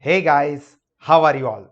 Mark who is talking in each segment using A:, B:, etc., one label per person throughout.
A: Hey guys, how are you all?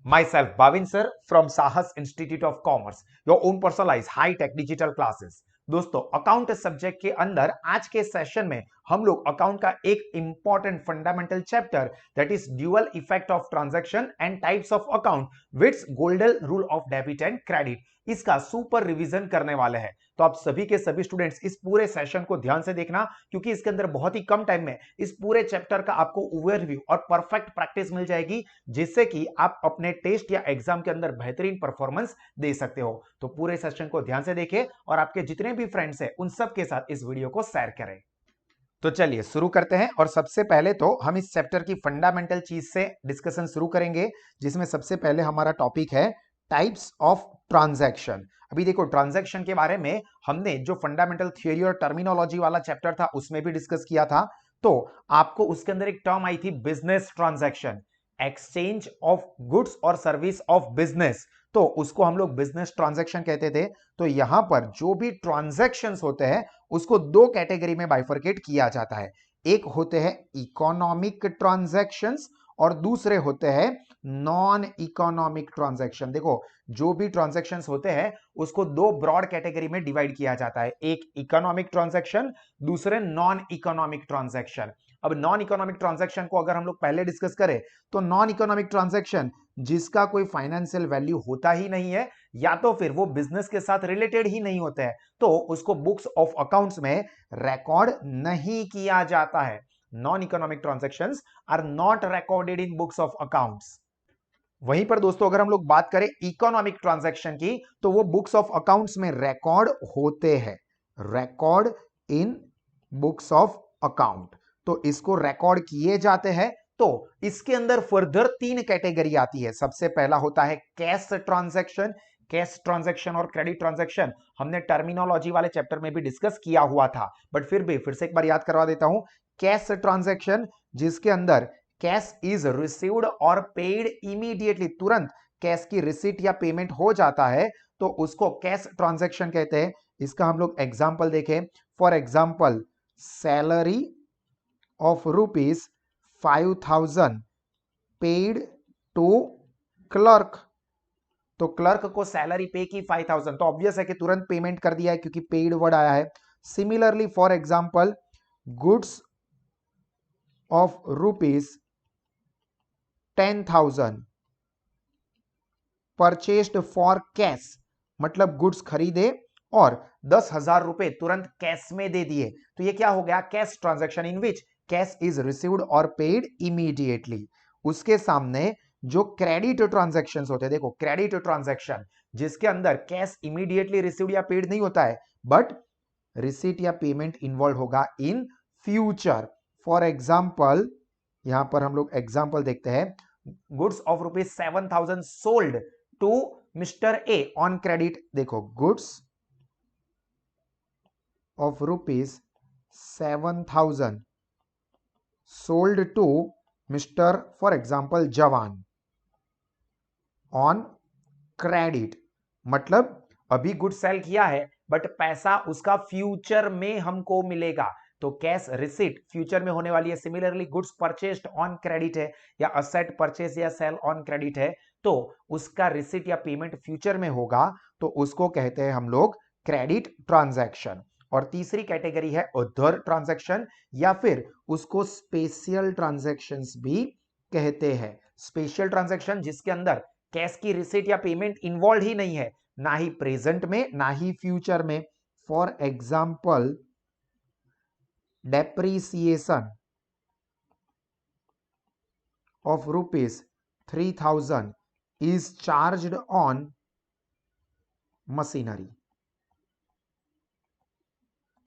A: Myself Bhavin sir from Sahas Institute of Commerce, your own personalized high tech digital classes. दोस्तों account subject के अंदर आज के session में हम लोग अकाउंट का एक important fundamental chapter that is dual effect of transaction and types of account with golden rule of debit and credit इसका सुपर रिवीजन करने वाले हैं। तो आप सभी के सभी स्टूडेंट्स इस पूरे सेशन को ध्यान से देखना क्योंकि इसके अंदर बहुत ही कम टाइम में इस पूरे चैप्टर का आपको ओवरव्यू और परफेक्ट प्रैक्टिस मिल जाएगी जिससे कि आप अपने टेस्ट या एग्जाम के अंदर बेहतरीन परफॉर्मेंस दे सकते हो। तो पूरे सेशन को ध्यान से देखें और आपके जितने भी फ्रेंड्स हैं उन सब के साथ इस वीडियो को शेयर करें। तो चलिए शुरू करते हैं और सबसे पहले तो हम इस चैप्टर की फंडामेंटल चीज से डिस्कशन शुरू करेंगे जिसमें सबसे पहले हमारा टॉपिक है टाइप्स ऑफ ट्रांजैक्शन। अभी देखो ट्रांजैक्शन के बारे में हमने जो फंडामेंटल थियोरी और टर्मिनोलॉजी वाला चैप्टर था उसमें भी डिस्कस किया था। तो आपको उसके अंदर एक टर्म आई थी business transaction, exchange of goods और सर्विस ऑफ बिजनेस, तो उसको हम लोग बिजनेस ट्रांजैक्शन कहते थे। तो यहां पर जो भी ट्रांजैक्शंस होते हैं उसको दो कैटेगरी में बाइफरकेट किया जाता है। एक होते हैं इकोनॉमिक ट्रांजैक्शंस और दूसरे होते हैं नॉन इकोनॉमिक ट्रांजैक्शन। देखो जो भी ट्रांजैक्शंस होते हैं उसको दो ब्रॉड कैटेगरी में डिवाइड किया जाता है, एक इकोनॉमिक ट्रांजैक्शन, दूसरे नॉन इकोनॉमिक ट्रांजैक्शन। अब नॉन इकोनॉमिक ट्रांजैक्शन को अगर हम लोग पहले डिस्कस करें तो नॉन इकोनॉमिक ट्रांजैक्शन जिसका कोई फाइनेंशियल वैल्यू होता ही नहीं है या तो फिर वो बिजनेस के साथ रिलेटेड ही नहीं होते हैं तो उसको बुक्स ऑफ अकाउंट्स में रिकॉर्ड नहीं किया जाता है। Non economic transactions are not recorded in books of accounts. वहीं पर दोस्तों अगर हम लोग बात करें इकोनॉमिक ट्रांजैक्शन की तो वो बुक्स ऑफ अकाउंट्स में रिकॉर्ड होते हैं, record in books of account, तो इसको रिकॉर्ड किए जाते हैं। तो इसके अंदर फर्दर तीन कैटेगरी आती है। सबसे पहला होता है कैश ट्रांजैक्शन। कैश ट्रांजैक्शन और क्रेडिट ट्रांजैक्शन हमने टर्मिनोलॉजी वाले चैप्टर में भी डिस्कस किया हुआ था, बट फिर से एक बार याद करवा देता हूं। कैश ट्रांजैक्शन जिसके अंदर कैश इज रिसीव्ड और पेड इमीडिएटली, तुरंत कैश की रिसीट या पेमेंट हो जाता है तो उसको कैश ट्रांजैक्शन कहते हैं। इसका हम लोग एग्जांपल देखें। For example salary of ₹5,000 paid to clerk, तो क्लर्क को सैलरी पे की 5,000 तो ऑब्वियस है कि तुरंत पेमेंट कर दिया है क्योंकि पेड वर्ड आया है। Similarly for example goods of ₹10,000 purchased for cash, मतलब गुड्स खरीदे और 10,000 रुपए तुरंत कैश में दे दिए, तो ये क्या हो गया, cash transaction in which cash is received और पेड इमीडिएटली। उसके सामने जो क्रेडिट ट्रांजैक्शन होते हैं, देखो क्रेडिट ट्रांजैक्शन जिसके अंदर कैश इमीडिएटली रिसीव्ड या पेड नहीं होता है बट रिसीट या पेमेंट इन्वॉल्व होगा इन फ्यूचर। फॉर एग्जाम्पल यहां पर हम लोग एग्जाम्पल देखते हैं, goods of ₹7,000 sold to mister A on credit. देखो goods of ₹7,000 sold to mister for example Jawan on credit, मतलब अभी गुड सेल किया है बट पैसा उसका फ्यूचर में हमको मिलेगा, तो कैश रिसीट फ्यूचर में होने वाली है। Similarly goods purchased on credit है या असेट परचेस या सेल ऑन क्रेडिट है तो उसका रिसीट या पेमेंट फ्यूचर में होगा, तो उसको कहते हैं हम लोग क्रेडिट ट्रांजैक्शन। और तीसरी कैटेगरी है अदर ट्रांजैक्शन या फिर उसको स्पेशल ट्रांजैक्शंस भी कहते हैं। स्पेशल ट्रांजैक्शन जिसके अंदर कैश की रिसीट या पेमेंट इन्वॉल्व ही नहीं है, ना ही प्रेजेंट में ना ही फ्यूचर में। For example depreciation of ₹3,000 is charged on machinery.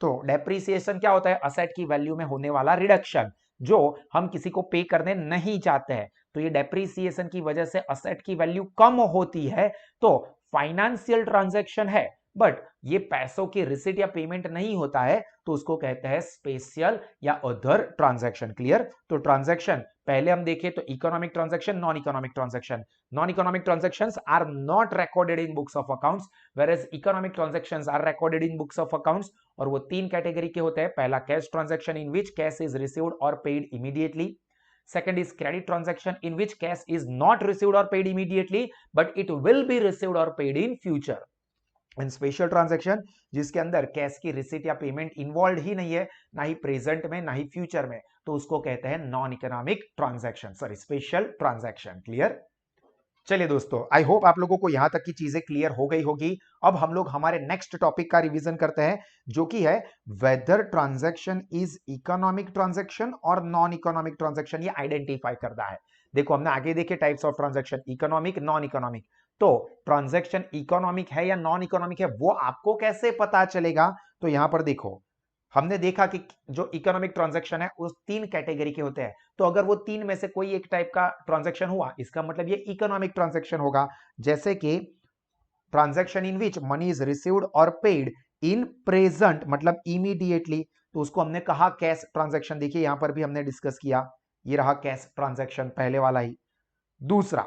A: तो डेप्रीसिएशन क्या होता है, असेट की वैल्यू में होने वाला रिडक्शन जो हम किसी को पे करने नहीं चाहते हैं, तो ये डेप्रीसिएशन की वजह से असेट की वैल्यू कम होती है, तो फाइनेंशियल ट्रांजैक्शन है बट ये पैसों की रिसीट या पेमेंट नहीं होता है, तो उसको कहते हैं स्पेशल या अदर ट्रांजैक्शन। क्लियर। तो ट्रांजैक्शन पहले हम देखें तो economic transaction, non economic transaction. Non economic transactions are not recorded in books of accounts whereas economic transactions are recorded in books of accounts. और वो तीन कैटेगरी के होते हैं। पहला cash transaction in which cash is received और paid immediately, Second is credit transaction in which cash is not received or paid immediately, but it will be received or paid in future. And special transaction जिसके अंदर cash की receipt या payment involve ही नहीं है, ना ही present में ना ही फ्यूचर में, तो उसको कहते हैं non economic transaction, sorry special transaction. Clear? चलिए दोस्तों, आई होप आप लोगों को यहां तक की चीजें क्लियर हो गई होगी। अब हम लोग हमारे नेक्स्ट टॉपिक का रिवीजन करते हैं, जो कि है whether transaction is economic transaction और नॉन इकोनॉमिक ट्रांजैक्शन, ये आइडेंटिफाई करना है। देखो हमने आगे देखे types of transaction, economic, non economic. तो ट्रांजैक्शन इकोनॉमिक है या नॉन इकोनॉमिक है वो आपको कैसे पता चलेगा? तो यहां पर देखो, हमने देखा कि जो इकोनॉमिक ट्रांजैक्शन है उस 3 कैटेगरी के होते हैं। तो अगर वो 3 में से कोई एक टाइप का ट्रांजैक्शन हुआ, इसका मतलब ये इकोनॉमिक ट्रांजैक्शन होगा। जैसे कि transaction in which money is received और पेड इन प्रेजेंट, मतलब इमीडिएटली, तो उसको हमने कहा कैश ट्रांजैक्शन। देखिए यहां पर भी हमने डिस्कस किया, ये रहा कैश ट्रांजैक्शन, पहले वाला ही। दूसरा,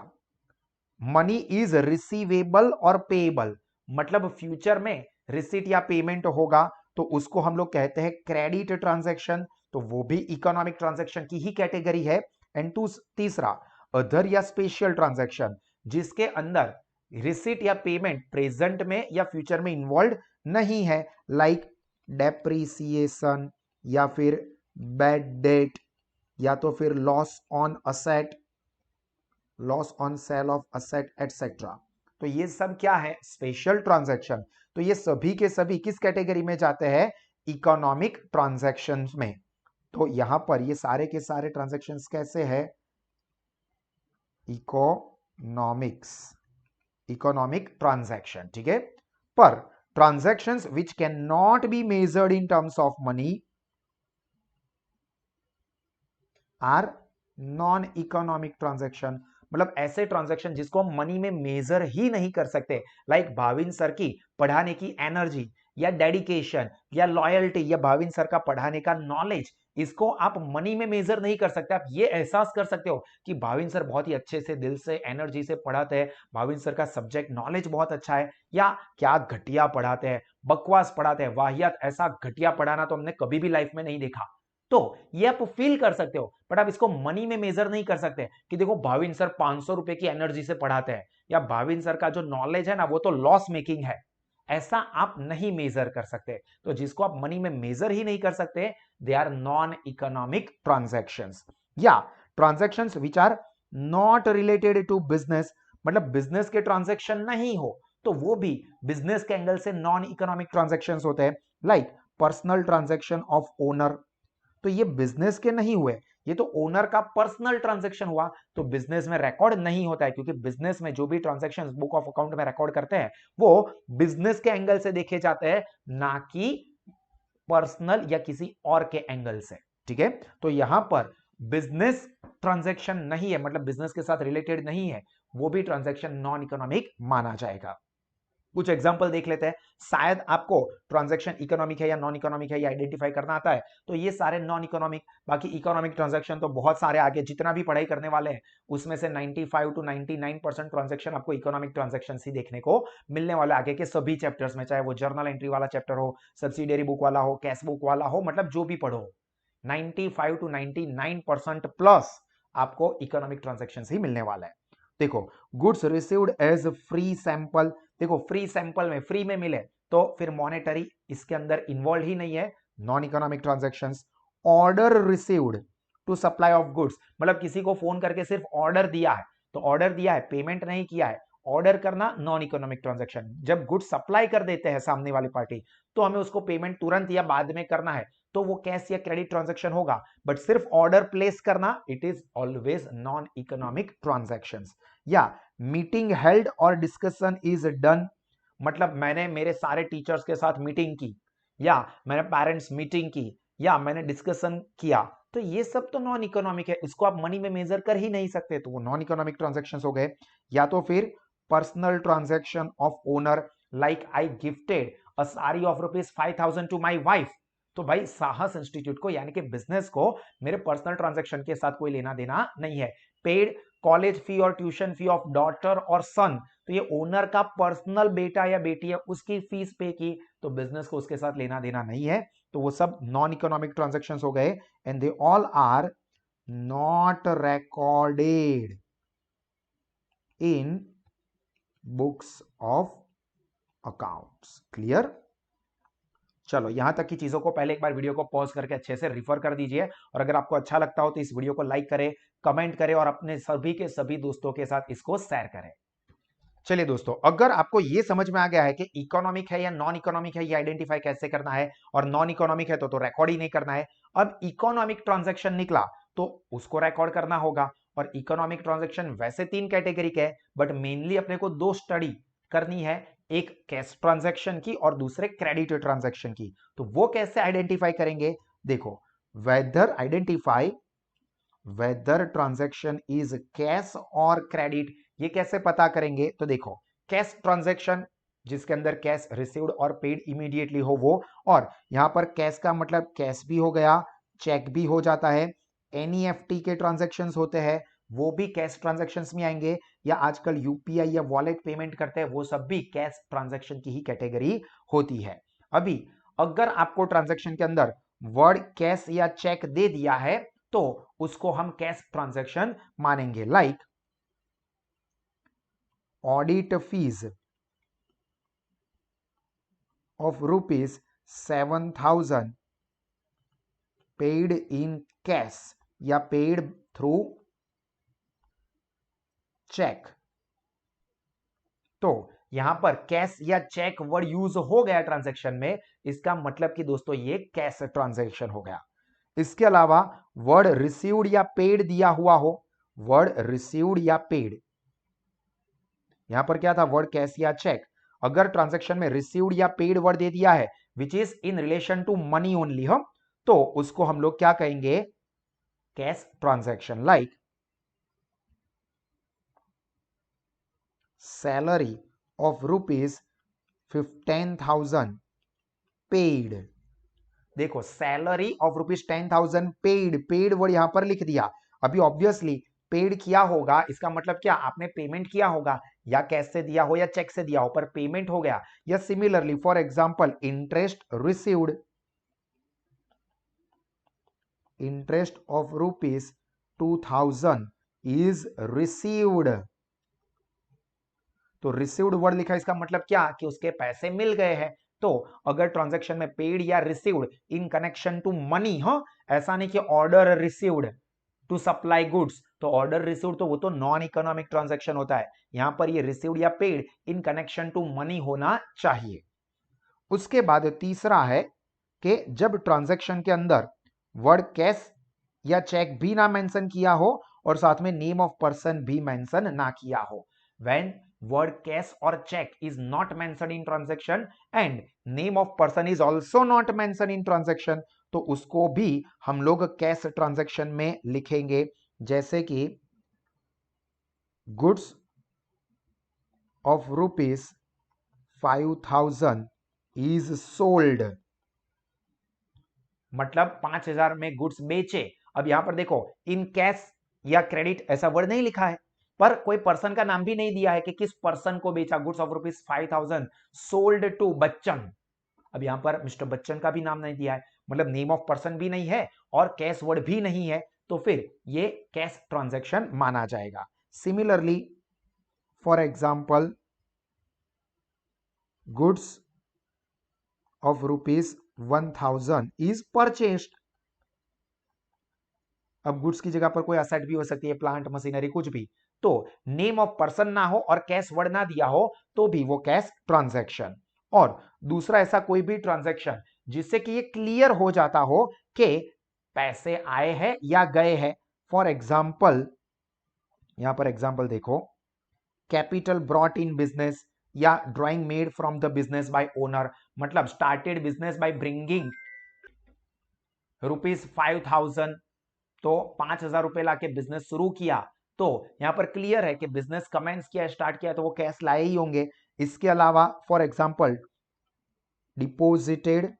A: मनी इज रिसीवेबल और पेएबल, मतलब फ्यूचर में रिसीट या पेमेंट होगा, तो उसको हम लोग कहते हैं क्रेडिट ट्रांजैक्शन, तो वो भी इकोनॉमिक ट्रांजैक्शन की ही कैटेगरी है। एंड तीसरा, अदर या स्पेशल ट्रांजैक्शन, जिसके अंदर रिसीट या पेमेंट प्रेजेंट में या फ्यूचर में इन्वॉल्व नहीं है, लाइक डेप्रिसिएशन या फिर बैड डेट या तो फिर loss on asset, loss on sale of asset etcetera. तो ये सब क्या है? Special transaction. तो ये सभी के सभी किस कैटेगरी में जाते हैं? इकोनॉमिक ट्रांजैक्शंस में। तो यहां पर ये सारे के सारे ट्रांजैक्शंस कैसे है? इकोनॉमिक्स, इकोनॉमिक ट्रांजैक्शन, ठीक है। पर transactions which can not be measured in terms of money are non economic transaction, मतलब ऐसे ट्रांजैक्शन जिसको हम मनी में मेजर ही नहीं कर सकते, लाइक भाविन सर की पढ़ाने की एनर्जी या डेडिकेशन या लॉयल्टी या भाविन सर का पढ़ाने का नॉलेज, इसको आप मनी में मेजर नहीं कर सकते। आप ये एहसास कर सकते हो कि भाविन सर बहुत ही अच्छे से, दिल से, एनर्जी से पढ़ाते हैं, भाविन सर का सब्जेक्ट नॉलेज बहुत अच्छा है, या क्या घटिया पढ़ाते हैं, बकवास पढ़ाते हैं, वाहियात, ऐसा घटिया पढ़ाना तो हमने कभी भी लाइफ में नहीं देखा। तो ये आप फील कर सकते हो, बट आप इसको मनी में मेजर नहीं कर सकते कि देखो भाविन सर 500 रुपए की एनर्जी से पढ़ाते हैं, या भाविन सर का जो नॉलेज है ना वो तो लॉस मेकिंग है, ऐसा आप नहीं मेजर कर सकते। तो जिसको आप मनी में मेजर ही नहीं कर सकते, they are non economic transactions. या transactions which are not related to business, मतलब बिजनेस के ट्रांजैक्शन नहीं हो, तो वो भी बिजनेस के एंगल से नॉन इकोनॉमिक ट्रांजैक्शंस होते हैं, like personal transaction of owner. तो ये बिजनेस के नहीं हुए, ये तो ओनर का पर्सनल ट्रांजैक्शन हुआ, तो बिजनेस में रिकॉर्ड नहीं होता है, क्योंकि बिजनेस में जो भी ट्रांजैक्शंस बुक ऑफ अकाउंट में रिकॉर्ड करते हैं वो बिजनेस के एंगल से देखे जाते हैं, ना कि पर्सनल या किसी और के एंगल से, ठीक है। तो यहां पर बिजनेस ट्रांजैक्शन नहीं है, मतलब बिजनेस के साथ रिलेटेड नहीं है, वो भी ट्रांजैक्शन नॉन इकोनॉमिक माना जाएगा। कुछ एग्जांपल देख लेते हैं, शायद आपको ट्रांजैक्शन इकोनॉमिक है या नॉन इकोनॉमिक है ये आइडेंटिफाई करना आता है। तो ये सारे नॉन इकोनॉमिक, बाकी इकोनॉमिक ट्रांजैक्शन तो बहुत सारे, आगे जितना भी पढ़ाई करने वाले हैं उसमें से 95 to 99% ट्रांजैक्शन आपको इकोनॉमिक ट्रांजैक्शन ही देखने को मिलने वाले, आगे के सभी चैप्टर्स में, चाहे वो जर्नल एंट्री वाला चैप्टर हो, सब्सिडियरी बुक वाला हो, कैश बुक वाला हो, मतलब जो भी पढ़ो 95 to 99% प्लस आपको इकोनॉमिक ट्रांजैक्शन ही मिलने वाला है। देखो, goods received as free sample, देखो फ्री सैंपल में, फ्री में मिले तो फिर मॉनेटरी इसके अंदर इन्वॉल्व ही नहीं है, non economic transactions. Order received to supply of goods, मतलब किसी को फोन करके सिर्फ ऑर्डर दिया है, तो ऑर्डर दिया है, पेमेंट नहीं किया है, ऑर्डर करना नॉन इकोनॉमिक ट्रांजैक्शन। जब गुड्स सप्लाई कर देते हैं सामने वाली पार्टी, तो हमें उसको पेमेंट तुरंत या बाद में करना है, तो वो कैश या क्रेडिट ट्रांजैक्शन होगा। बट सिर्फ ऑर्डर प्लेस करना, it is always non economic transactions. या मीटिंग हेल्ड और डिस्कशन इज डन, मतलब मैंने मेरे सारे टीचर्स के साथ मीटिंग की, या मैंने पेरेंट्स मीटिंग की, या मैंने डिस्कशन किया, तो ये सब तो नॉन इकोनॉमिक है, इसको आप मनी में मेजर कर ही नहीं सकते, तो वो नॉन इकोनॉमिक ट्रांजैक्शंस हो गए। या तो फिर personal transaction of owner, like I gifted a sari of ₹5,000 to my wife, तो भाई साहस इंस्टीट्यूट को यानी कि बिजनेस को मेरे पर्सनल ट्रांजैक्शन के साथ कोई लेना देना नहीं है। पेड कॉलेज फी और ट्यूशन फी ऑफ डॉटर और सन, तो ये ओनर का पर्सनल बेटा या बेटी है, उसकी फीस पे की, तो बिजनेस को उसके साथ लेना देना नहीं है, तो वो सब नॉन इकोनॉमिक ट्रांजैक्शंस हो गए। And they all are not recorded in books of accounts. Clear? चलो यहां तक की चीजों को पहले एक बार वीडियो को पॉज करके अच्छे से रिफर कर दीजिए, और अगर आपको अच्छा लगता हो तो इस वीडियो को लाइक करें, कमेंट करें और अपने सभी के सभी दोस्तों के साथ इसको शेयर करें। चलिए दोस्तों, अगर आपको यह समझ में आ गया है कि इकोनॉमिक है या नॉन इकोनॉमिक है, ये आइडेंटिफाई कैसे करना है, और नॉन इकोनॉमिक है तो रिकॉर्ड ही नहीं करना है। अब इकोनॉमिक ट्रांजैक्शन निकला तो उसको रिकॉर्ड करना होगा। और इकोनॉमिक ट्रांजैक्शन वैसे 3 कैटेगरी के हैं, बट मेनली अपने को 2 स्टडी करनी है, एक कैश ट्रांजैक्शन की और दूसरे क्रेडिट ट्रांजैक्शन की। तो वो कैसे आइडेंटिफाई करेंगे? देखो, वेदर ट्रांजैक्शन इज कैश और क्रेडिट, ये कैसे पता करेंगे? तो देखो, कैश ट्रांजैक्शन जिसके अंदर कैश रिसीव्ड और पेड इमीडिएटली हो वो, और यहां पर कैश का मतलब कैश भी हो गया, चेक भी हो जाता है, एनईएफटी के ट्रांजैक्शंस होते हैं वो भी कैश ट्रांजैक्शंस में आएंगे, या आजकल यूपीआई या वॉलेट पेमेंट करते हैं वो सब भी कैश ट्रांजैक्शन की ही कैटेगरी होती है। अभी अगर आपको ट्रांजैक्शन के अंदर वर्ड कैश या चेक दे दिया है तो उसको हम कैश ट्रांजैक्शन मानेंगे। Like audit fees of rupees 7,000 paid in cash या paid through चेक। तो यहां पर कैश या चेक वर्ड यूज हो गया ट्रांजैक्शन में, इसका मतलब कि दोस्तों ये कैश ट्रांजैक्शन हो गया। इसके अलावा वर्ड रिसीव्ड या पेड दिया हुआ हो, वर्ड रिसीव्ड या पेड, यहां पर क्या था? वर्ड कैश या चेक। अगर ट्रांजैक्शन में रिसीव्ड या पेड वर्ड दे दिया है which is in relation to money only, हम तो उसको हम लोग क्या कहेंगे? Cash transaction. Like salary of rupees 15,000 paid. देखो, salary of rupees 10,000 paid word यहां पर लिख दिया। अभी ऑब्वियसली पेड किया होगा, इसका मतलब क्या? आपने पेमेंट किया होगा, या कैश से दिया हो या चेक से दिया हो, पर पेमेंट हो गया। या similarly for example interest received, interest of rupees 2,000 is received. तो रिसीव्ड वर्ड लिखा, इसका मतलब क्या? कि उसके पैसे मिल गए हैं। तो अगर ट्रांजैक्शन में पेड या received in connection to money, हाँ, ऐसा नहीं कि order received to supply goods, तो ऑर्डर रिसीव्ड तो वो तो नॉन इकोनॉमिक ट्रांजैक्शन होता है। यहां पर ये रिसीव्ड या paid in connection to money होना चाहिए। उसके बाद तीसरा है कि जब ट्रांजैक्शन के अंदर वर्ड कैश या चेक भी ना मेंशन किया हो और साथ में नेम ऑफ पर्सन भी मेंशन ना किया हो। When word cash or check is not mentioned in transaction and name of person is also not mentioned in transaction, तो उसको भी हम लोग कैश ट्रांजैक्शन में लिखेंगे। जैसे कि goods of rupees 5,000 is sold, मतलब 5,000 में गुड्स बेचे। अब यहां पर देखो, इन कैश या क्रेडिट ऐसा वर्ड नहीं लिखा है, पर कोई पर्सन का नाम भी नहीं दिया है कि किस पर्सन को बेचा। Goods of rupees 5,000 sold to Bachchan. अब यहां पर मिस्टर बच्चन का भी नाम नहीं दिया है, मतलब नेम ऑफ पर्सन भी नहीं है और कैश वर्ड भी नहीं है, तो फिर ये कैश ट्रांजैक्शन माना जाएगा। Similarly for example goods of rupees 1,000 is purchased. अब गुड्स की जगह पर कोई असेट भी हो सकती है, प्लांट, मशीनरी, कुछ भी। तो नेम ऑफ पर्सन ना हो और कैश वर्ड ना दिया हो तो भी वो कैश ट्रांजैक्शन। और दूसरा ऐसा कोई भी ट्रांजैक्शन जिससे कि ये क्लियर हो जाता हो कि पैसे आए हैं या गए हैं। फॉर एग्जाम्पल, यहां पर एग्जाम्पल देखो, कैपिटल ब्रॉट इन बिजनेस या drawing made from the business by owner, मतलब started business by bringing rupees 5,000, तो 5,000 रुपए लाके बिजनेस शुरू किया, तो यहां पर क्लियर है कि बिजनेस कमेंस किया, स्टार्ट किया, तो वो कैश लाए ही होंगे। इसके अलावा for example deposited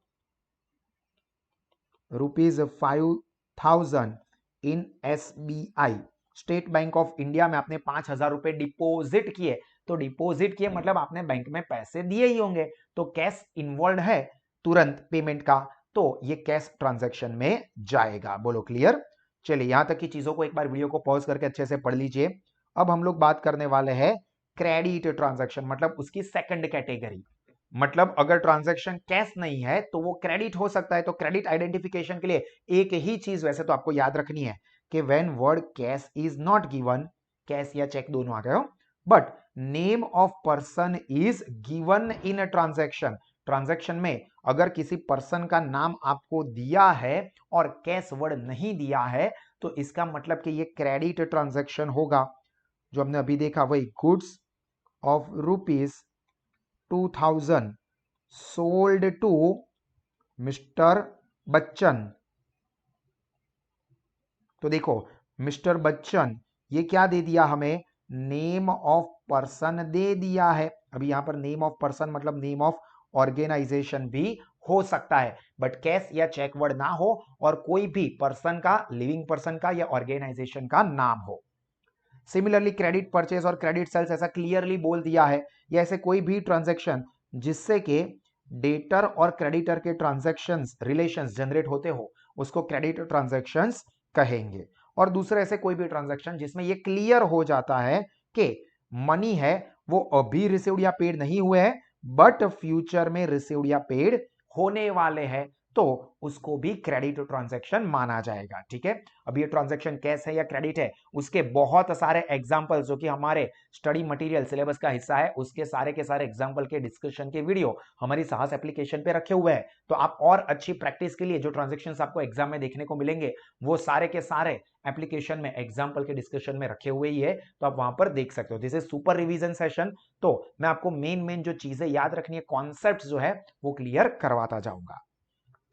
A: rupees 5,000 in SBI, state bank of India में आपने 5,000 रुपए डिपोजिट किए, तो डिपोजिट किए मतलब आपने बैंक में पैसे दिए ही होंगे, तो कैश इन्वॉल्व है तुरंत पेमेंट का, तो ये कैश ट्रांजैक्शन में जाएगा। बोलो क्लियर? चलिए यहां तक की चीजों को एक बार वीडियो को पॉज करके अच्छे से पढ़ लीजिए। अब हम लोग बात करने वाले हैं क्रेडिट ट्रांजैक्शन, मतलब उसकी सेकंड कैटेगरी। मतलब अगर ट्रांजैक्शन कैश नहीं है तो वो क्रेडिट हो सकता है। तो क्रेडिट आइडेंटिफिकेशन के लिए एक ही चीज वैसे तो आपको याद रखनी है कि when word cash is not given, cash या चेक दोनों आ गए हो, but name of person is given in a transaction. Transaction में अगर किसी पर्सन का नाम आपको दिया है और कैश वर्ड नहीं दिया है तो इसका मतलब कि ये क्रेडिट ट्रांजैक्शन होगा। जो हमने अभी देखा वही, goods of rupees 2000 sold to mister Bachchan. तो देखो मिस्टर बच्चन ये क्या दे दिया हमें, नेम ऑफ पर्सन दे दिया है। अभी यहां पर नेम ऑफ पर्सन मतलब नेम ऑफ ऑर्गेनाइजेशन भी हो सकता है, बट कैश या चेक वर्ड ना हो और कोई भी पर्सन का, लिविंग पर्सन का या ऑर्गेनाइजेशन का नाम हो। सिमिलरली क्रेडिट परचेज और क्रेडिट सेल्स ऐसा क्लियरली बोल दिया है, या ऐसे कोई भी ट्रांजैक्शन जिससे के डेटर और क्रेडिटर के ट्रांजैक्शंस रिलेशंस जनरेट होते हो उसको क्रेडिट ट्रांजैक्शंस कहेंगे। और दूसरे ऐसे कोई भी ट्रांजैक्शन जिसमें ये क्लियर हो जाता है कि मनी है वो अभी रिसीव्ड या पेड नहीं हुए हैं बट फ्यूचर में रिसीव्ड या पेड होने वाले हैं, तो उसको भी क्रेडिट ट्रांजैक्शन माना जाएगा। ठीक है, अब ये ट्रांजैक्शन कैश है या क्रेडिट है उसके बहुत सारे एग्जांपल्स जो कि हमारे स्टडी मटेरियल सिलेबस का हिस्सा है, उसके सारे के सारे एग्जांपल के डिस्कशन के वीडियो हमारी साहस एप्लीकेशन पे रखे हुए हैं। तो आप और अच्छी प्रैक्टिस के लिए जो ट्रांजैक्शंस आपको एग्जाम में देखने को मिलेंगे वो सारे के सारे एप्लीकेशन में एग्जाम्पल के डिस्कशन में रखे हुए ही है, तो आप वहां पर देख सकते हो। This is super revision session, तो मैं आपको मेन जो चीजें याद रखनी है, कॉन्सेप्ट जो है वो क्लियर करवाता जाऊंगा।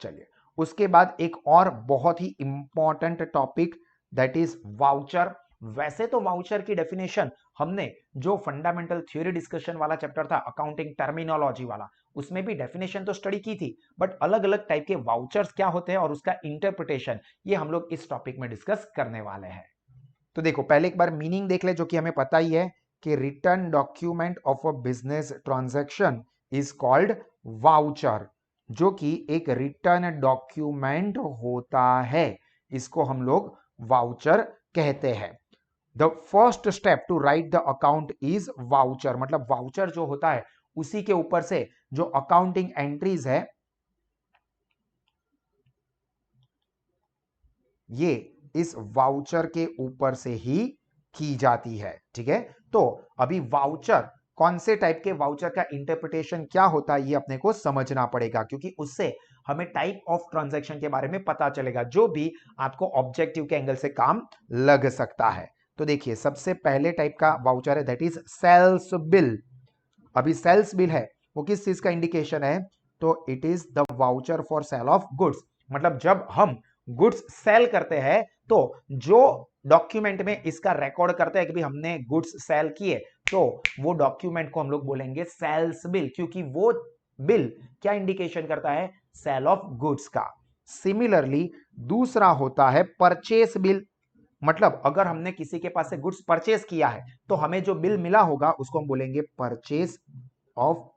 A: चलिए उसके बाद एक और बहुत ही important topic that is voucher. वैसे तो वाउचर की डेफिनेशन हमने जो फंडामेंटल थ्योरी डिस्कशन वाला चैप्टर था, अकाउंटिंग टर्मिनोलॉजी वाला, उसमें भी डेफिनेशन तो स्टडी की थी, बट अलग अलग टाइप के वाउचर्स क्या होते हैं और उसका इंटरप्रिटेशन ये हम लोग इस टॉपिक में डिस्कस करने वाले हैं। तो देखो पहले एक बार मीनिंग देख ले जो कि हमें पता ही है कि return document of a business transaction is called voucher, जो कि एक रिटर्न डॉक्यूमेंट होता है, इसको हम लोग वाउचर कहते हैं। The first step to write the account is voucher, मतलब वाउचर जो होता है उसी के ऊपर से जो अकाउंटिंग एंट्रीज है ये इस वाउचर के ऊपर से ही की जाती है। ठीक है, तो अभी वाउचर कौन से टाइप के वाउचर का इंटरप्रिटेशन क्या होता है ये अपने को समझना पड़ेगा, क्योंकि उससे हमें टाइप ऑफ ट्रांजैक्शन के बारे में पता चलेगा जो भी आपको ऑब्जेक्टिव के एंगल से काम लग सकता है। तो देखिए सबसे पहले टाइप का वाउचर है दैट इज सेल्स बिल। अभी सेल्स बिल है वो किस चीज का इंडिकेशन है, तो it is the voucher for sale of goods. मतलब जब हम गुड्स सेल करते हैं तो जो डॉक्यूमेंट में इसका रिकॉर्ड करते हैं कि भी हमने गुड्स सेल किए, तो वो डॉक्यूमेंट को हम लोग बोलेंगे सेल्स बिल, क्योंकि वो बिल क्या इंडिकेशन करता है, सेल ऑफ गुड्स का। सिमिलरली दूसरा होता है परचेस बिल, मतलब अगर हमने किसी के पास से गुड्स परचेस किया है तो हमें जो बिल मिला होगा उसको हम बोलेंगे परचेस ऑफ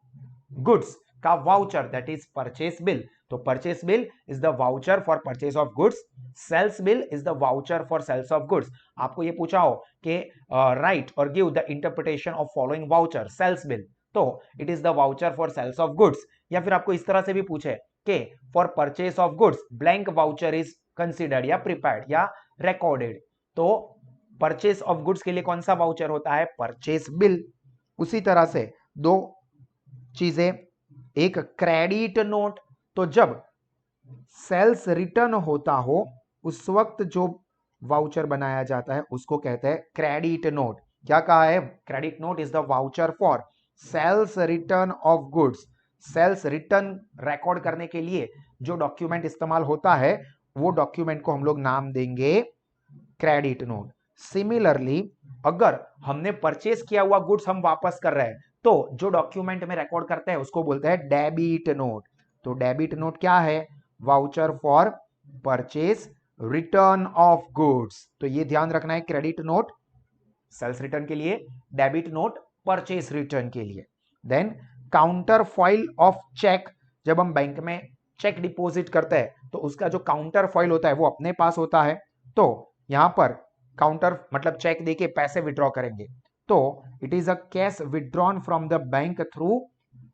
A: गुड्स का voucher, that is purchase bill. तो purchase bill is the voucher for purchase of goods, sales bill is the voucher for sales of goods. आपको ये पूछा हो कि राइट और give the interpretation of following voucher, sales bill, तो it is the voucher for sales of goods. या फिर आपको इस तरह से भी पूछे कि for purchase of goods blank voucher is considered या प्रिपेयर्ड या रिकॉर्डेड, तो परचेस ऑफ गुड्स के लिए कौन सा वाउचर होता है, परचेस बिल। उसी तरह से दो चीजें, एक क्रेडिट नोट, तो जब सेल्स रिटर्न होता हो उस वक्त जो वाउचर बनाया जाता है उसको कहते हैं क्रेडिट नोट। क्या कहा है, credit note is the voucher for sales return of goods. Sales return record करने के लिए जो डॉक्यूमेंट इस्तेमाल होता है वो डॉक्यूमेंट को हम लोग नाम देंगे क्रेडिट नोट। सिमिलरली अगर हमने परचेस किया हुआ गुड्स हम वापस कर रहे हैं तो जो डॉक्यूमेंट में रिकॉर्ड करते हैं उसको बोलते हैं डेबिट नोट। तो डेबिट नोट क्या है, voucher for purchase return of goods. तो ये ध्यान रखना है, क्रेडिट नोट सेल्स रिटर्न के लिए, डेबिट नोट परचेस रिटर्न के लिए। Then counter foil of cheque, जब हम बैंक में चेक डिपॉजिट करते हैं तो उसका जो काउंटर फॉइल होता है वो अपने पास होता है, तो यहां पर काउंटर मतलब चेक देके पैसे विड्रॉ करेंगे, तो it is a cash withdrawn from the bank through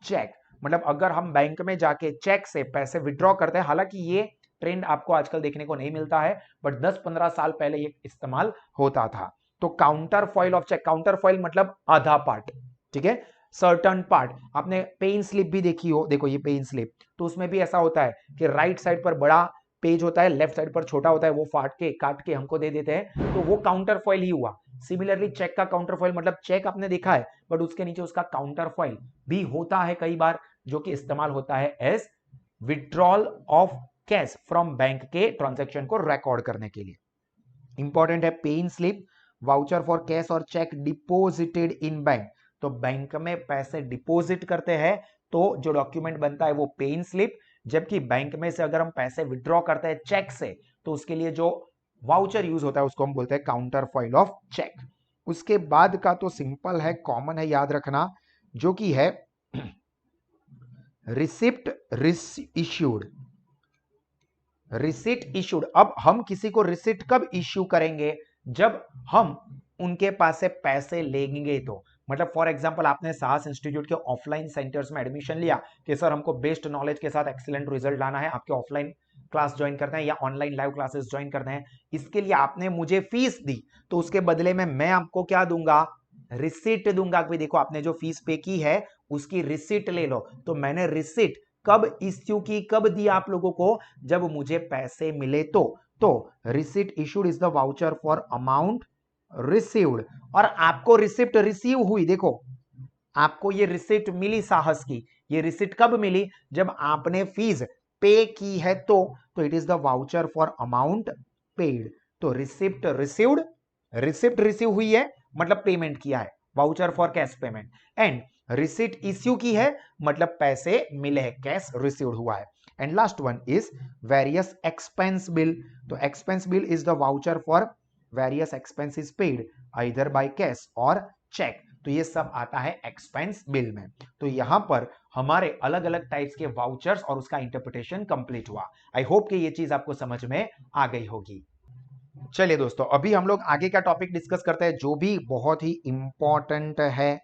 A: cheque. मतलब अगर हम बैंक में जाके चेक से पैसे विड्रॉ करते हैं, हालांकि ये ट्रेंड आपको आजकल देखने को नहीं मिलता है, बट 10-15 साल पहले ये इस्तेमाल होता था। तो counter foil of cheque, counter foil मतलब आधा पार्ट, ठीक है, सर्टन पार्ट। आपने पेन स्लिप भी देखी हो, देखो ये पेन स्लिप, तो उसमें भी ऐसा होता है कि राइट साइड पर बड़ा पेज होता है, लेफ्ट साइड पर छोटा होता है, वो फाट के काट के हमको दे देते हैं, तो वो काउंटर फॉइल ही हुआ। सिमिलरली चेक का काउंटर फॉइल मतलब चेक आपने देखा है, बट उसके नीचे उसका काउंटर फॉइल भी होता है कई बार, जो कि इस्तेमाल होता है as withdrawal of cash from bank के ट्रांजैक्शन को रिकॉर्ड करने के लिए। इंपॉर्टेंट है pay in slip, voucher for cash और चेक डिपोजिटेड इन बैंक। तो बैंक में पैसे डिपॉजिट करते हैं तो जो डॉक्यूमेंट बनता है वो पेन स्लिप, जबकि बैंक में से अगर हम पैसे विड्रॉ करते हैं चेक से तो उसके लिए जो वाउचर यूज होता है उसको हम बोलते हैं काउंटर फॉइल ऑफ चेक। उसके बाद का तो सिंपल है, कॉमन है, याद रखना, जो कि है रिसिप्ट इश्यूड। रिसिट इश्यूड, अब हम किसी को रिसिट कब इश्यू करेंगे? जब हम उनके पास से पैसे लेंगे तो। मतलब फॉर एग्जांपल आपने साहस इंस्टीट्यूट के ऑफलाइन सेंटर्स में एडमिशन लिया कि सर हमको बेस्ट नॉलेज के साथ एक्सीलेंट रिजल्ट लाना है, आपके ऑफलाइन क्लास ज्वाइन करते हैं या ऑनलाइन लाइव क्लासेस ज्वाइन करते हैं, इसके लिए आपने मुझे फीस दी, तो उसके बदले में मैं आपको क्या दूंगा? रिसिट दूंगा कि देखो आपने जो फीस पे की है उसकी रिसिट ले लो। तो मैंने रिसिट कब इश्यू की, कब दी आप लोगों को? जब मुझे पैसे मिले तो receipt issued is the voucher for amount received. और आपको रिसिप्ट रिसीव हुई, देखो आपको ये रिसिप्ट मिली साहस की, ये रिसिप्ट कब मिली? जब आपने फीस पे की है तो it is the voucher for amount paid. तो रिसिप्ट रिसीव्ड, रिसिप्ट रिसीव हुई है मतलब पेमेंट किया है, voucher for cash payment. And receipt issue की है मतलब पैसे मिले हैं, कैश रिसीव्ड हुआ है। And last one is various expense bill. तो expense bill is the voucher for various expenses paid either by cash और चेक। तो ये सब आता है एक्सपेंस बिल में। तो यहां पर हमारे अलग अलग टाइप्स के वाउचर्स और उसका इंटरप्रिटेशन कंप्लीट हुआ। आई होप कि ये चीज आपको समझ में आ गई होगी। चलिए दोस्तों, अभी हम लोग आगे का टॉपिक डिस्कस करते हैं जो भी बहुत ही इंपॉर्टेंट है,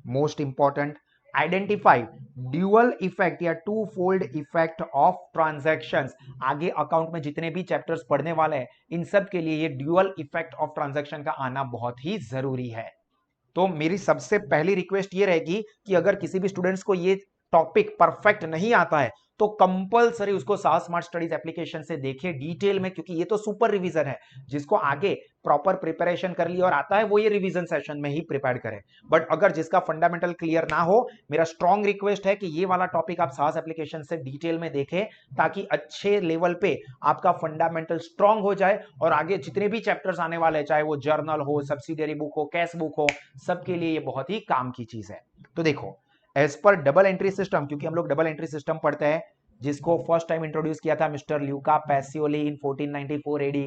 A: most important. Identify dual effect या two fold effect of transactions. आगे अकाउंट में जितने भी चैप्टर्स पढ़ने वाले हैं इन सब के लिए ये ड्यूअल इफेक्ट ऑफ ट्रांजैक्शन का आना बहुत ही जरूरी है। तो मेरी सबसे पहली रिक्वेस्ट ये रहेगी कि अगर किसी भी स्टूडेंट्स को ये टॉपिक परफेक्ट नहीं आता है तो कंपलसरी उसको साहस स्मार्ट स्टडीज एप्लीकेशन से देखे डिटेल में, क्योंकि ये तो सुपर रिवीजन है। जिसको आगे प्रॉपर प्रिपरेशन कर लिया और आता है वो ये रिवीजन सेशन में ही प्रिपेयर करे। बट अगर जिसका फंडामेंटल क्लियर ना हो, मेरा स्ट्रॉन्ग रिक्वेस्ट है कि ये वाला टॉपिक आप साहस एप्लीकेशन से डिटेल में देखें, ताकि अच्छे लेवल पे आपका फंडामेंटल स्ट्रॉन्ग हो जाए और आगे जितने भी चैप्टर्स आने वाले हैं, चाहे वो जर्नल हो, सब्सिडियरी बुक हो, कैश बुक हो, सबके लिए ये बहुत ही काम की चीज है। तो देखो, as per double entry system, क्योंकि हम लोग डबल एंट्री सिस्टम पढ़ते हैं, जिसको फर्स्ट टाइम इंट्रोड्यूस किया था मिस्टर ल्यूका पैसियोली इन 1494 एडी।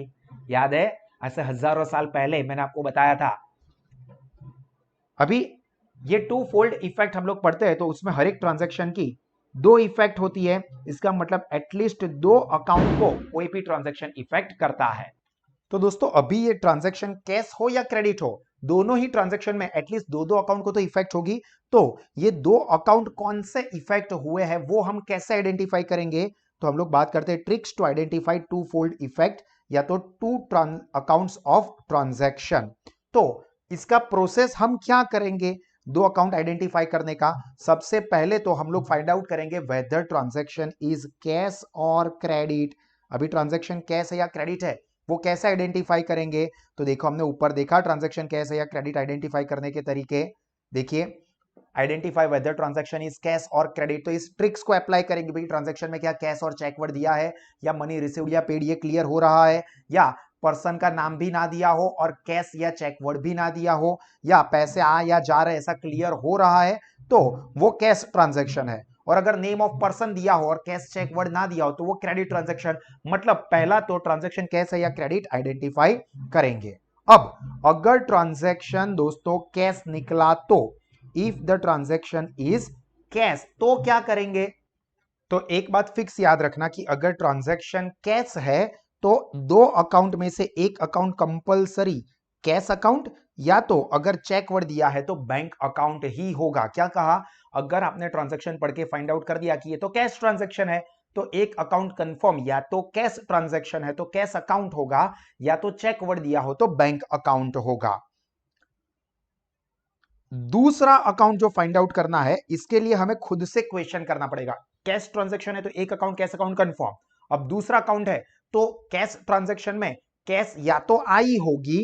A: याद है? ऐसे हजारों साल पहले मैंने आपको बताया था। अभी ये टू फोल्ड इफेक्ट हम लोग पढ़ते हैं तो उसमें हर एक ट्रांजैक्शन की दो इफेक्ट होती है। इसका मतलब एटलीस्ट दो अकाउंट को कोई भी ट्रांजैक्शन इफेक्ट करता है। तो दोस्तों, अभी ये ट्रांजैक्शन कैश हो या क्रेडिट हो, दोनों ही ट्रांजैक्शन में एटलीस्ट दो दो अकाउंट को तो इफेक्ट होगी। तो ये दो अकाउंट कौन से इफेक्ट हुए हैं वो हम कैसे आइडेंटिफाई करेंगे? तो हम लोग बात करते हैं tricks to identify to fold effect या तो टू अकाउंट्स ऑफ ट्रांजैक्शन। तो इसका प्रोसेस हम क्या करेंगे दो अकाउंट आइडेंटिफाई करने का? सबसे पहले तो हम लोग फाइंड आउट करेंगे वेदर ट्रांजैक्शन इज कैश और क्रेडिट। अभी ट्रांजैक्शन कैश है या क्रेडिट है, वो कैसे आइडेंटिफाई करेंगे? तो देखो, हमने ऊपर देखा ट्रांजैक्शन कैश है या क्रेडिट आइडेंटिफाई करने के तरीके। देखिए, identify whether transaction is cash और क्रेडिट, तो इस ट्रिक्स को अप्लाई करेंगे। भाई ट्रांजैक्शन में क्या कैश और चेक वर्ड दिया है या मनी रिसीव्ड या पेड, ये क्लियर हो रहा है, या पर्सन का नाम भी ना दिया हो और कैश या चेक वर्ड भी ना दिया हो, या पैसे आ या जा रहे ऐसा क्लियर हो रहा है, तो वो कैश ट्रांजैक्शन है। और अगर नेम ऑफ पर्सन दिया हो और कैश चेक वर्ड ना दिया हो तो वो क्रेडिट ट्रांजैक्शन। मतलब पहला तो ट्रांजैक्शन कैश है या क्रेडिट आइडेंटिफाई करेंगे। अब अगर ट्रांजैक्शन दोस्तों कैश निकला तो if the transaction is cash तो क्या करेंगे? तो एक बात फिक्स याद रखना कि अगर ट्रांजैक्शन कैश है तो दो अकाउंट में से एक अकाउंट कंपलसरी कैश अकाउंट, या तो अगर चेक वर्ड दिया है तो बैंक अकाउंट ही होगा। क्या कहा? अगर आपने ट्रांजैक्शन पढ़ के फाइंड आउट कर दिया कि ये तो कैश ट्रांजैक्शन है, तो एक अकाउंट कंफर्म या तो कैश ट्रांजैक्शन है तो कैश अकाउंट होगा, या तो चेक वर्ड दिया हो तो बैंक अकाउंट होगा। दूसरा अकाउंट जो फाइंड आउट करना है, इसके लिए हमें खुद से क्वेश्चन करना पड़ेगा। कैश ट्रांजैक्शन है तो एक अकाउंट कैश अकाउंट कंफर्म। अब दूसरा अकाउंट है तो कैश ट्रांजैक्शन में कैश या तो आई होगी,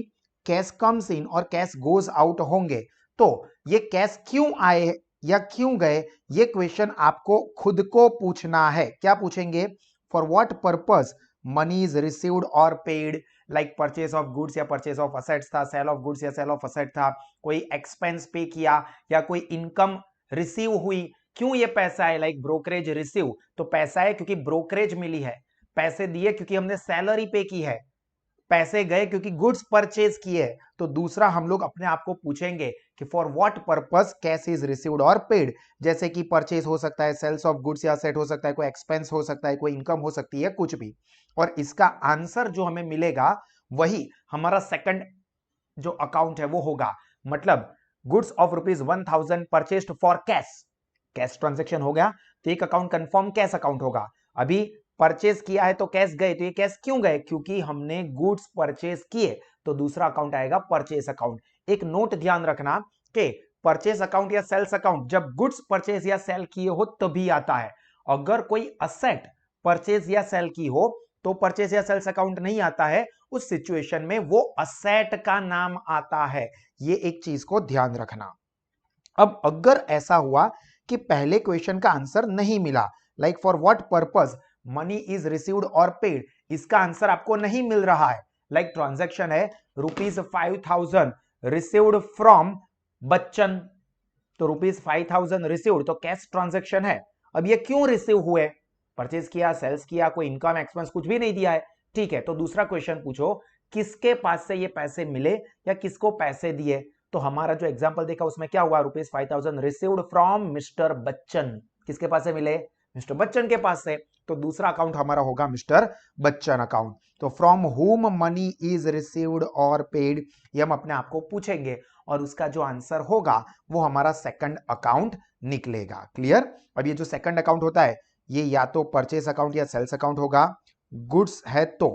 A: कैश कम्स इन और कैश गोज आउट होंगे। तो ये कैश क्यों आए या क्यों गए, ये क्वेश्चन आपको खुद को पूछना है। क्या पूछेंगे? For what purpose money is received और paid, like purchase of goods या परचेज ऑफ असेट्स था, सेल ऑफ गुड्स या सेल ऑफ असेट था, कोई एक्सपेंस पे किया या कोई इनकम रिसीव हुई, क्यों ये पैसा है? लाइक ब्रोकरेज रिसीव, तो पैसा है क्योंकि ब्रोकरेज मिली है, पैसे दिए क्योंकि हमने सैलरी पे की है, पैसे गए क्योंकि गुड्स परचेज किए। तो दूसरा हम लोग अपने आप को पूछेंगे कि for what purpose cash is received और पेड, जैसे कि परचेज हो सकता है, सेल्स ऑफ गुड्स या सेट हो सकता है, कोई एक्सपेंस हो सकता है, कोई इनकम हो सकती है, कुछ भी। और इसका आंसर जो हमें मिलेगा वही हमारा सेकंड जो अकाउंट है वो होगा। मतलब goods of ₹1000 purchased for cash, cash transaction हो गया तो एक अकाउंट कंफर्म कैश अकाउंट होगा। अभी परचेज किया है तो कैश गए, तो ये कैश क्यों गए? क्योंकि हमने गुड्स परचेज किए, तो दूसरा अकाउंट आएगा परचेज अकाउंट। एक नोट ध्यान रखना कि परचेज अकाउंट या सेल्स अकाउंट जब गुड्स परचेज या सेल किए हो तभी आता है। अगर कोई असेट परचेज या सेल की हो तो परचेज या सेल्स अकाउंट नहीं आता है, उस सिचुएशन में वो असेट का नाम आता है। ये एक चीज को ध्यान रखना। अब अगर ऐसा हुआ कि पहले क्वेश्चन का आंसर नहीं मिला, like for what purpose money is received और पेड, इसका आंसर आपको नहीं मिल रहा है। लाइक ट्रांजैक्शन है ₹5000 रिसीव्ड फ्रॉम बच्चन, तो ₹5000 रिसीव्ड तो कैश ट्रांजैक्शन है। अब ये क्यों रिसीव हुए? परचेज किया, सेल्स किया, कोई इनकम एक्सपेंस कुछ भी नहीं दिया है, ठीक है। तो दूसरा क्वेश्चन पूछो किसके पास से ये पैसे मिले या किसको पैसे दिए। तो हमारा जो एग्जांपल देखा उसमें क्या हुआ? ₹5000 रिसीव्ड फ्रॉम मिस्टर बच्चन, किसके पास से मिले? मिस्टर बच्चन के पास से। तो दूसरा अकाउंट हमारा होगा मिस्टर बच्चन अकाउंट। तो फ्रॉम हुम मनी इज रिसीव्ड और पेड, ये हम अपने आप को पूछेंगे और उसका जो आंसर होगा वो हमारा सेकंड अकाउंट निकलेगा। क्लियर? अब ये जो सेकंड अकाउंट होता है ये या तो परचेस अकाउंट या सेल्स अकाउंट होगा, गुड्स है तो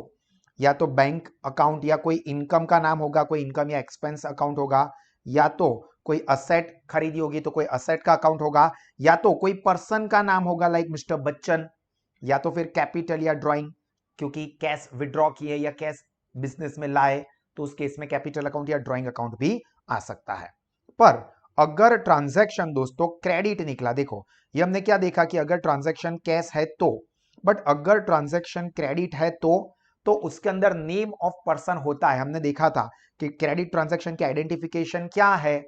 A: या तो बैंक अकाउंट या कोई इनकम का नाम होगा, कोई इनकम या एक्सपेंस अकाउंट होगा, या तो कोई असेट खरीदी होगी तो कोई असेट का अकाउंट होगा, या तो कोई पर्सन का नाम होगा लाइक मिस्टर बच्चन, या तो फिर कैपिटल या ड्राइंग, क्योंकि कैश विड्रॉ किए या कैश बिजनेस में लाए तो उस केस में कैपिटल अकाउंट या ड्राइंग अकाउंट भी आ सकता है। पर अगर ट्रांजैक्शन दोस्तों क्रेडिट निकला, देखो ये हमने क्या देखा कि अगर ट्रांजैक्शन कैश है तो, बट अगर ट्रांजैक्शन क्रेडिट है तो उसके अंदर नेम ऑफ पर्सन होता है। हमने देखा था कि क्रेडिट ट्रांजैक्शन की आइडेंटिफिकेशन क्या है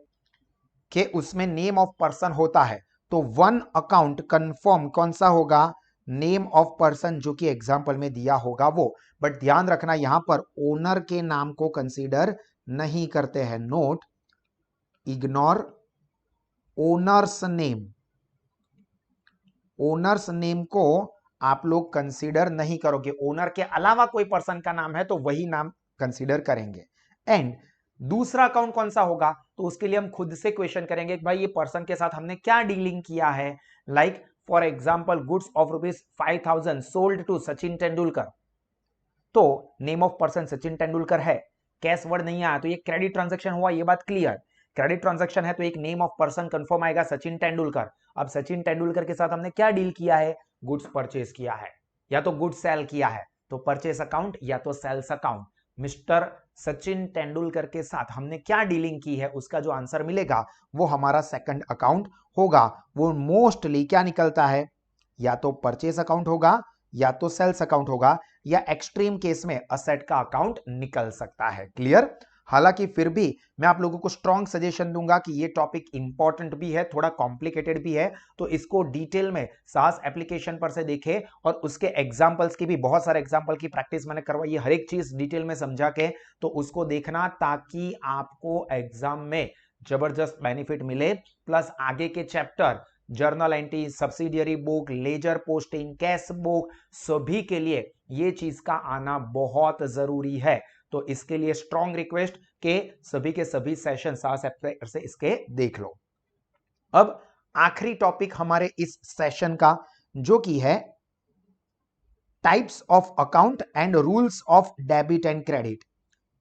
A: कि उसमें नेम ऑफ पर्सन होता है। तो वन अकाउंट कंफर्म कौन सा होगा? नेम ऑफ पर्सन, जो कि एग्जांपल में दिया होगा वो। बट ध्यान रखना यहां पर ओनर के नाम को कंसीडर नहीं करते हैं। Note, ignore owners name, owners name को आप लोग कंसीडर नहीं करोगे। ओनर के अलावा कोई पर्सन का नाम है तो वही नाम कंसीडर करेंगे। एंड दूसरा अकाउंट कौन सा होगा? तो उसके लिए हम खुद से क्वेश्चन करेंगे कि भाई ये पर्सन के साथ हमने क्या डीलिंग किया है। Like for example goods of ₹5000 sold to Sachin Tendulkar, तो name of person Sachin Tendulkar है, कैश वर्ड नहीं आया तो ये क्रेडिट ट्रांजैक्शन हुआ, ये बात क्लियर। क्रेडिट ट्रांजैक्शन है तो एक नेम ऑफ पर्सन कंफर्म आएगा सचिन तेंदुलकर। अब सचिन तेंदुलकर के साथ हमने क्या डील किया है? गुड्स परचेज किया है या तो गुड्स सेल किया है, तो परचेज अकाउंट या तो sales account. Mister Sachin Tendulkar के साथ हमने क्या डीलिंग की है उसका जो आंसर मिलेगा वो हमारा सेकंड अकाउंट होगा। वो मोस्टली क्या निकलता है? या तो परचेज अकाउंट होगा या तो सेल्स अकाउंट होगा, या एक्सट्रीम केस में असेट का अकाउंट निकल सकता है। क्लियर? हालांकि फिर भी मैं आप लोगों को स्ट्रॉन्ग सजेशन दूंगा कि ये टॉपिक इंपॉर्टेंट भी है, थोड़ा कॉम्प्लिकेटेड भी है, तो इसको डिटेल में सास एप्लीकेशन पर से देखें और उसके एग्जांपल्स की भी बहुत सारे एग्जांपल की प्रैक्टिस मैंने करवाई है, हर एक चीज डिटेल में समझा के, तो उसको देखना ताकि आपको एग्जाम में जबरदस्त बेनिफिट मिले। प्लस आगे के chapter journal entry, subsidiary book, ledger posting, cash book, सभी के लिए ये चीज का आना बहुत जरूरी है। तो इसके लिए स्ट्रॉन्ग रिक्वेस्ट के सभी के सभी सेशन 7 सितंबर से इसके देख लो। अब आखिरी टॉपिक हमारे इस सेशन का जो कि है types of account and rules of debit and credit.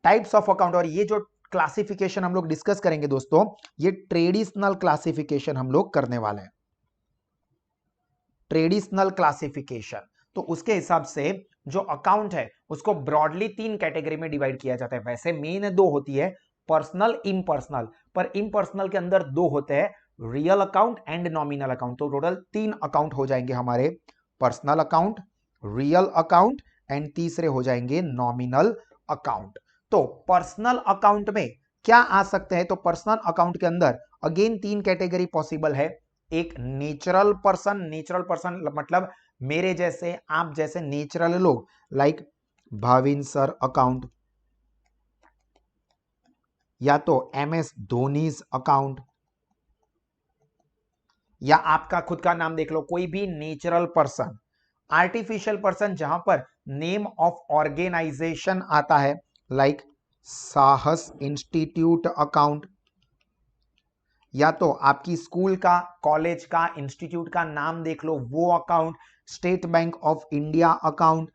A: Types of account, और ये जो क्लासिफिकेशन हम लोग डिस्कस करेंगे दोस्तों, ये ट्रेडिशनल क्लासिफिकेशन हम लोग करने वाले हैं। ट्रेडिशनल क्लासिफिकेशन, तो उसके हिसाब से जो अकाउंट है उसको ब्रॉडली 3 कैटेगरी में डिवाइड किया जाता है। वैसे मेन 2 होती है, पर्सनल, इम्पर्सनल, पर इम्पर्सनल के अंदर 2 होते हैं, real account and nominal account. तो टोटल 3 अकाउंट हो जाएंगे हमारे, personal account, real account and तीसरे हो जाएंगे नॉमिनल अकाउंट। तो पर्सनल अकाउंट में क्या आ सकते हैं? तो पर्सनल अकाउंट के अंदर अगेन 3 कैटेगरी पॉसिबल है। एक नेचुरल पर्सन, नेचुरल पर्सन मतलब मेरे जैसे, आप जैसे नेचुरल लोग, लाइक भाविन सर अकाउंट, या तो MS धोनीज अकाउंट, या आपका खुद का नाम देख लो, कोई भी नेचुरल पर्सन। आर्टिफिशियल पर्सन जहां पर नेम ऑफ ऑर्गेनाइजेशन आता है, लाइक साहस इंस्टीट्यूट अकाउंट, या तो आपकी स्कूल का, कॉलेज का, इंस्टीट्यूट का नाम देख लो वो account, state bank of India account,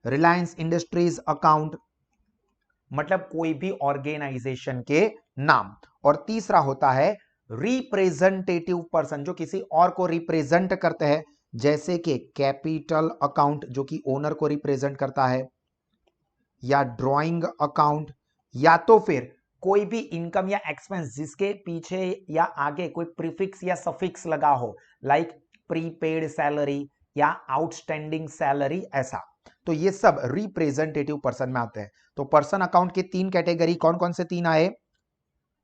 A: Reliance industries account, मतलब कोई भी ऑर्गेनाइजेशन के नाम। और तीसरा होता है रिप्रेजेंटेटिव पर्सन, जो किसी और को रिप्रेजेंट करते हैं, जैसे कि कैपिटल अकाउंट जो कि ओनर को रिप्रेजेंट करता है, या ड्राइंग अकाउंट, या तो फिर कोई भी इनकम या एक्सपेंस जिसके पीछे या आगे कोई प्रीफिक्स या सफिक्स लगा हो, लाइक प्रीपेड सैलरी या आउटस्टैंडिंग सैलरी, ऐसा। तो ये सब रिप्रेजेंटेटिव पर्सन में आते हैं। तो पर्सन अकाउंट के 3 कैटेगरी कौन कौन से 3 आए?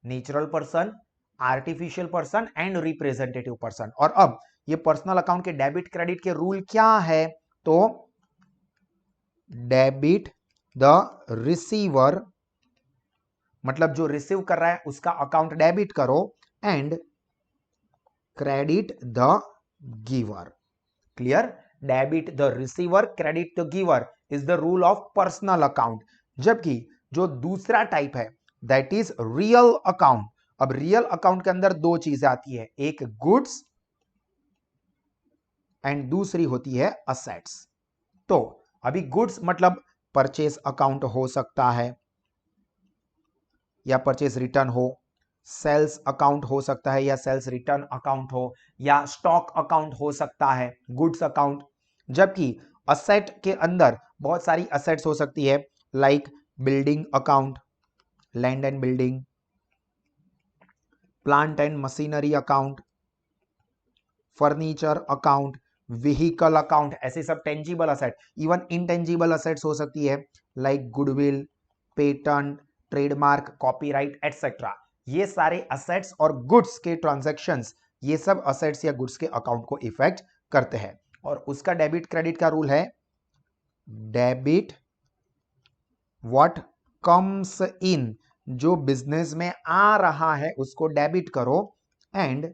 A: Natural person, artificial person and representative person. और अब ये पर्सनल अकाउंट के डेबिट क्रेडिट के रूल क्या है? तो डेबिट द रिसीवर, मतलब जो रिसीव कर रहा है उसका अकाउंट डेबिट करो, and credit the giver. Clear? Debit the receiver, credit the giver is the rule of personal account. जबकि जो दूसरा टाइप है दैट इज रियल अकाउंट। अब रियल अकाउंट के अंदर 2 चीजें आती है, एक गुड्स एंड दूसरी होती है असेट्स। तो अभी गुड्स मतलब परचेस अकाउंट हो सकता है या परचेस रिटर्न हो, सेल्स अकाउंट हो सकता है या सेल्स रिटर्न अकाउंट हो, या स्टॉक अकाउंट हो सकता है, गुड्स अकाउंट। जबकि असेट के अंदर बहुत सारी असेट्स हो सकती है, like building account, land and building, plant and machinery account, furniture account, vehicle account, ऐसे सब tangible asset. Even intangible assets हो सकती है, like goodwill, patent, trademark, copyright etcetera. ये सारे असेट्स और गुड्स के ट्रांजैक्शंस, ये सब असेट्स या गुड्स के अकाउंट को इफेक्ट करते हैं। और उसका डेबिट क्रेडिट का रूल है, डेबिट व्हाट कम्स इन, जो बिजनेस में आ रहा है उसको डेबिट करो, and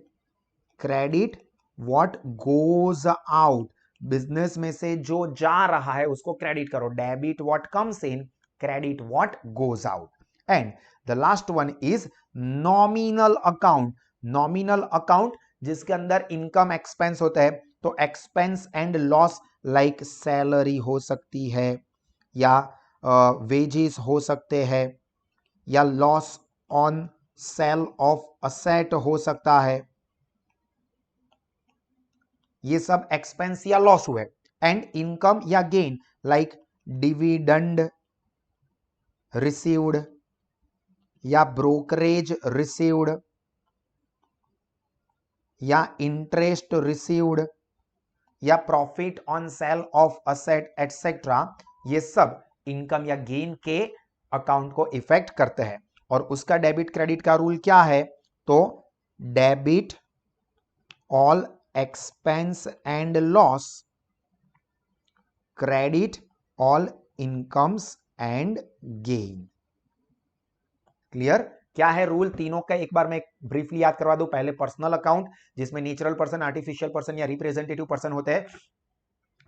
A: credit what goes out, business में से जो जा रहा है उसको क्रेडिट करो। Debit what comes in, credit what goes out. And the last one is nominal account. Nominal account जिसके अंदर इनकम एक्सपेंस होता है, तो expense and loss, like salary हो सकती है, या वेजेस हो सकते हैं, या loss on sale of asset हो सकता है, ये सब एक्सपेंस या लॉस हुए। एंड इनकम या गेन, लाइक डिविडेंड रिसीव्ड, या ब्रोकरेज रिसीव्ड, या इंटरेस्ट रिसीव्ड, या profit on sale of asset etcetera, ये सब इनकम या गेन के अकाउंट को इफेक्ट करते हैं। और उसका डेबिट क्रेडिट का रूल क्या है? तो debit all expense and loss, credit all incomes and gain. Clear? क्या है रूल तीनों का एक बार मैं ब्रीफली याद करवा दूं। पहले पर्सनल अकाउंट, जिसमें नेचुरल पर्सन, आर्टिफिशियल पर्सन या रिप्रेजेंटेटिव पर्सन होते हैं,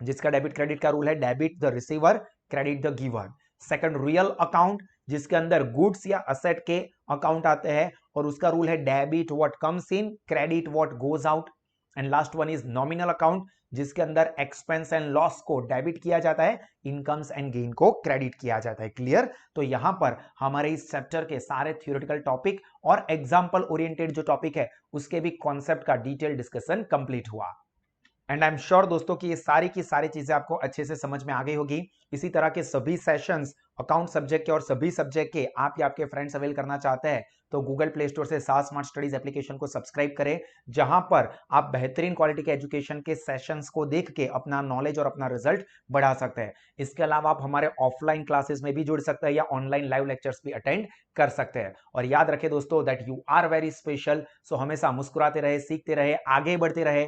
A: जिसका डेबिट क्रेडिट का रूल है debit the receiver, credit the giver. Second real account, जिसके अंदर गुड्स या असेट के अकाउंट आते हैं और उसका रूल है debit what comes in, credit what goes out. And last one is nominal account, जिसके अंदर एक्सपेंस एंड लॉस को डेबिट किया जाता है, इनकम्स एंड गेन को क्रेडिट किया जाता है। क्लियर? तो यहां पर हमारे इस चैप्टर के सारे थ्योरेटिकल टॉपिक और एग्जाम्पल ओरिएंटेड जो टॉपिक है उसके भी कॉन्सेप्ट का डिटेल डिस्कशन कंप्लीट हुआ। एंड आई एम श्योर दोस्तों कि ये सारी की सारी चीजें आपको अच्छे से समझ में आ गई होगी। इसी तरह के सभी सेशंस अकाउंट सब्जेक्ट के और सभी सब्जेक्ट के आप या आपके फ्रेंड्स अवेल करना चाहते हैं तो गूगल प्ले स्टोर से साह स्मार्ट स्टडीज एप्लीकेशन को सब्सक्राइब करें, जहां पर आप बेहतरीन क्वालिटी के एजुकेशन के सेशंस को देख के अपना नॉलेज और अपना रिजल्ट बढ़ा सकते हैं। इसके अलावा आप हमारे ऑफलाइन क्लासेस में भी जुड़ सकते हैं या ऑनलाइन लाइव लेक्चर्स भी अटेंड कर सकते हैं। और याद रखें दोस्तों that you are very special. So हमेशा मुस्कुराते रहे, सीखते रहे, आगे बढ़ते रहे